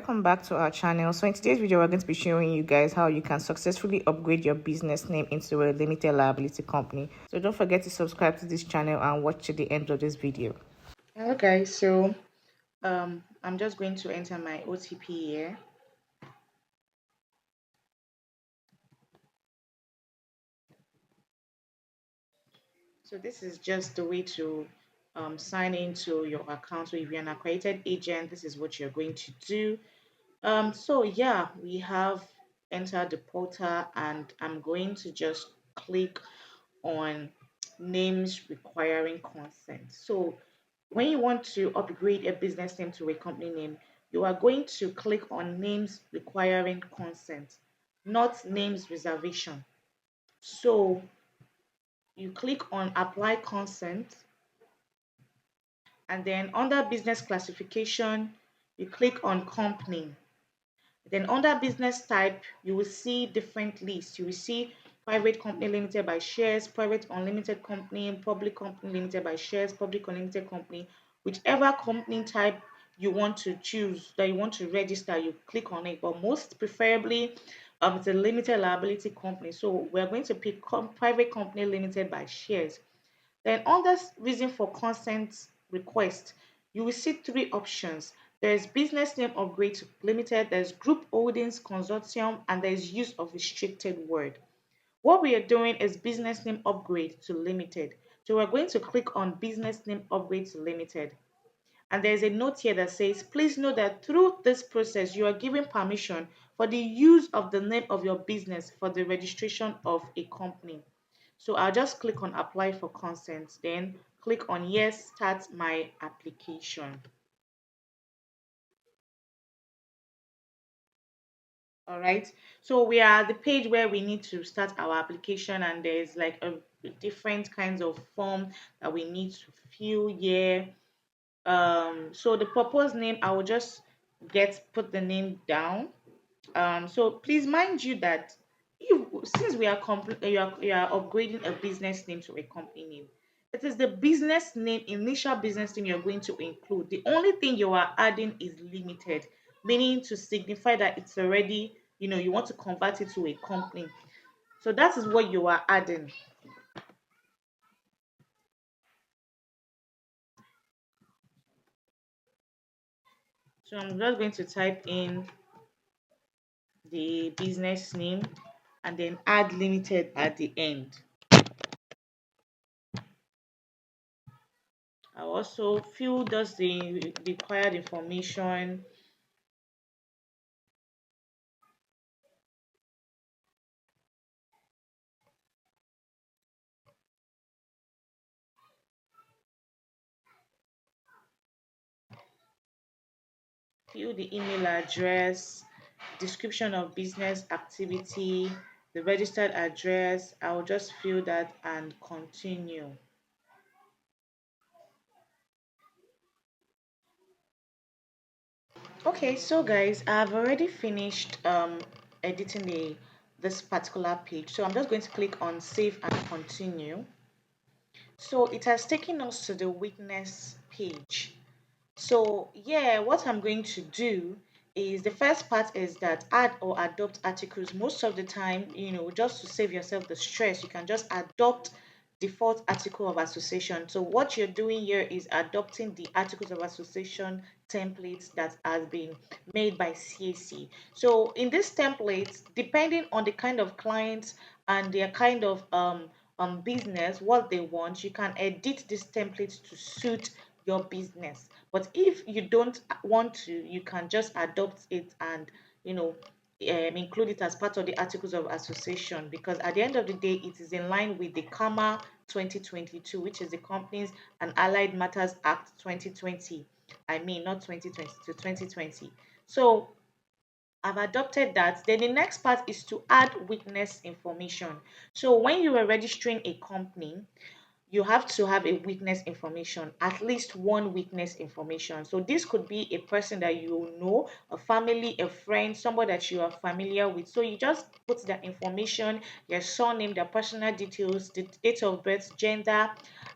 Welcome back to our channel. So in today's video, we're going to be showing you guys how you can successfully upgrade your business name into a limited liability company. So don't forget to subscribe to this channel and watch to the end of this video. Hello guys, so I'm just going to enter my OTP here. So this is just the way to sign into your account. So if you're an accredited agent, this is what you're going to do. So yeah, we have entered the portal and I'm going to just click on names requiring consent. So when you want to upgrade a business name to a company name, you are going to click on names requiring consent, not names reservation. So you click on apply consent, and then under business classification, you click on company. Then under business type, you will see different lists. You will see private company limited by shares, private unlimited company, public company limited by shares, public unlimited company. Whichever company type you want to choose, that you want to register, you click on it. But most preferably, it's a limited liability company. So we're going to pick private company limited by shares. Then under reason for consent request, you will see three options. There's business name upgrade to limited, there's group holdings consortium, and there's use of restricted word. What we are doing is business name upgrade to limited. So we're going to click on business name upgrade to limited. And there's a note here that says, please note that through this process, you are given permission for the use of the name of your business for the registration of a company. So I'll just click on apply for consent, then click on yes, start my application. All right, so we are at the page where we need to start our application, and there's like a different kinds of form that we need to fill here. So the proposed name, I will just put the name down. So please mind you that if since we are you are upgrading a business name to a company name, it is the business name, initial business name you're going to include. The only thing you are adding is limited, meaning to signify that it's already, you want to convert it to a company. So that is what you are adding. So I'm just going to type in the business name and then add limited at the end. I also fill just the required information. Fill the email address, description of business activity, the registered address. I'll just fill that and continue. Okay, so guys, I've already finished editing this particular page. So I'm just going to click on save and continue. So it has taken us to the witness page. So yeah, what I'm going to do is the first part is that add or adopt articles. Most of the time, just to save yourself the stress, you can just adopt default article of association. So what you're doing here is adopting the articles of association templates that has been made by CAC. So in this template, depending on the kind of clients and their kind of business, what they want, you can edit this template to suit your business. But if you don't want to, you can just adopt it and include it as part of the articles of association, because at the end of the day it is in line with the CAMA 2022, which is the Companies and Allied Matters Act 2020. I mean, not 2020 to 2020. So I've adopted that. Then the next part is to add witness information. So when you are registering a company, you have to have a witness information, at least one witness information. So this could be a person that you know, a family, a friend, somebody that you are familiar with. So you just put that information, their surname, their personal details, the date of birth, gender,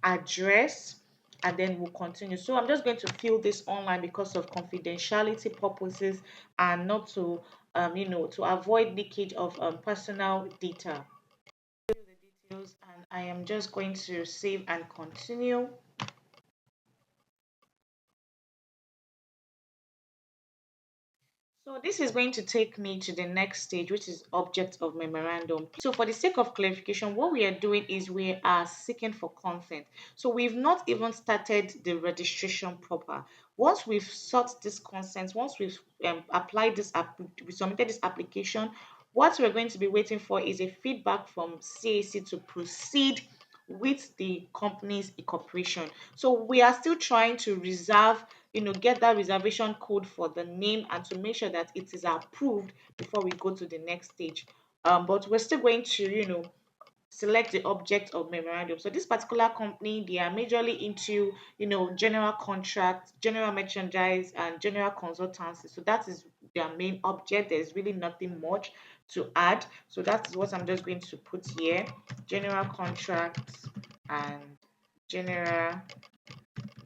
address, and then we'll continue. So I'm just going to fill this online because of confidentiality purposes and not to to avoid leakage of personal data. Fill the details, and I am just going to save and continue. So this is going to take me to the next stage, which is object of memorandum. So for the sake of clarification, what we are doing is we are seeking for consent. So we've not even started the registration proper. Once we've sought this consent, once we've applied this, we submitted this application, what we're going to be waiting for is a feedback from CAC to proceed with the company's incorporation. So we are still trying to reserve, get that reservation code for the name and to make sure that it is approved before we go to the next stage. But we're still going to, select the object of memorandum. So this particular company, they are majorly into, general contracts, general merchandise, and general consultancy. So that is their main object. There's really nothing much to add. So that's what I'm just going to put here: general contracts and general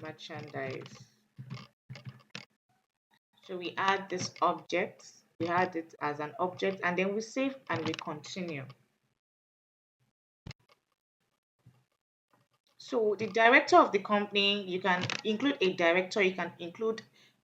merchandise. So we add this object, we add it as an object, and then we save and we continue. So the director of the company, you can include a director, you can include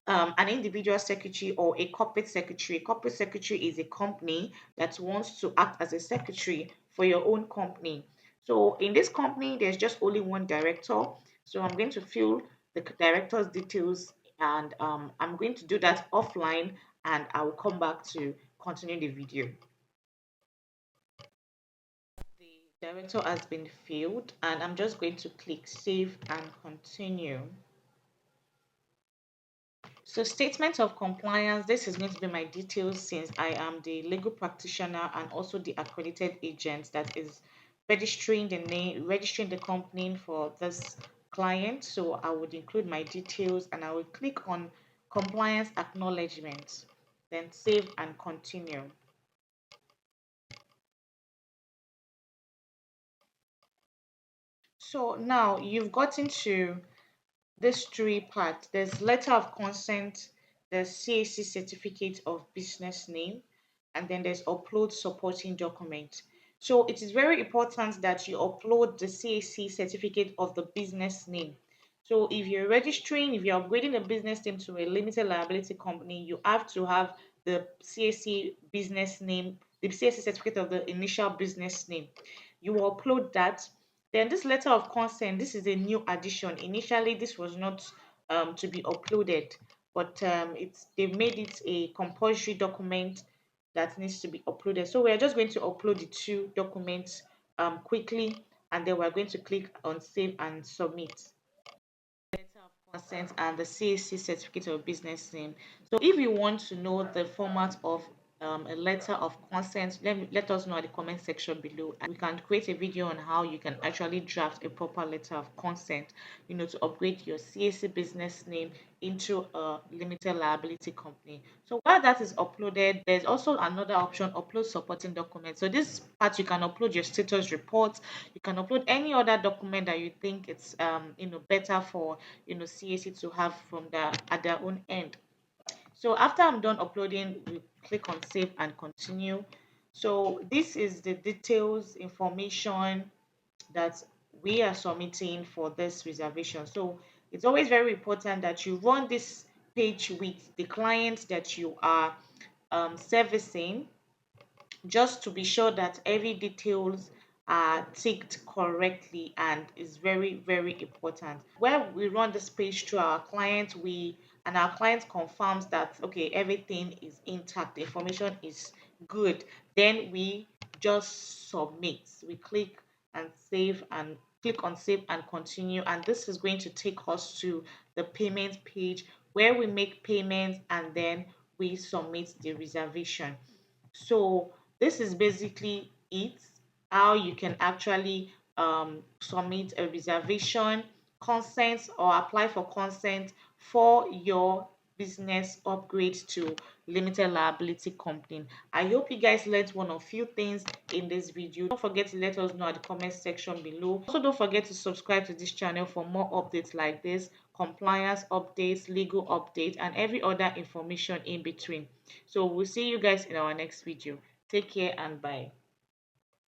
an individual secretary or a corporate secretary. A corporate secretary is a company that wants to act as a secretary for your own company. So in this company, there's just only one director. So I'm going to fill the director's details, and I'm going to do that offline, and I will come back to continue the video. The director has been filled, and I'm just going to click save and continue. So statement of compliance, this is going to be my details since I am the legal practitioner and also the accredited agent that is registering the name, registering the company for this client. So I would include my details and I will click on compliance acknowledgement, then save and continue. So now you've gotten to these three parts. There's letter of consent, there's CAC certificate of business name, and then there's upload supporting document. So it is very important that you upload the CAC certificate of the business name. So if you're registering, if you're upgrading a business name to a limited liability company, you have to have the CAC business name, the CAC certificate of the initial business name. You will upload that. Then this letter of consent, this is a new addition. Initially, this was not to be uploaded, but they've made it a compulsory document that needs to be uploaded. So we're just going to upload the two documents quickly, and then we're going to click on save and submit. Letter of consent and the CAC certificate of business name. So if you want to know the format of a letter of consent, let us know at the comment section below, and we can create a video on how you can actually draft a proper letter of consent, to upgrade your CAC business name into a limited liability company. So while that is uploaded, there's also another option: upload supporting documents. So this part, you can upload your status report, you can upload any other document that you think it's better for CAC to have from at their own end. So after I'm done uploading, we click on save and continue. So this is the details information that we are submitting for this reservation. So it's always very important that you run this page with the clients that you are servicing, just to be sure that every details are ticked correctly, and is very very important. Where we run this page to our client, we and our client confirms that okay, everything is intact, the information is good, then we just submit. We click and save and click on save and continue, and this is going to take us to the payment page where we make payments and then we submit the reservation. So this is basically it, how you can actually submit a reservation, consent, or apply for consent for your business upgrade to limited liability company. I hope you guys learned one or few things in this video. Don't forget to let us know at the comment section below. Also, don't forget to subscribe to this channel for more updates like this, compliance updates, legal updates, and every other information in between. So we'll see you guys in our next video. Take care and bye.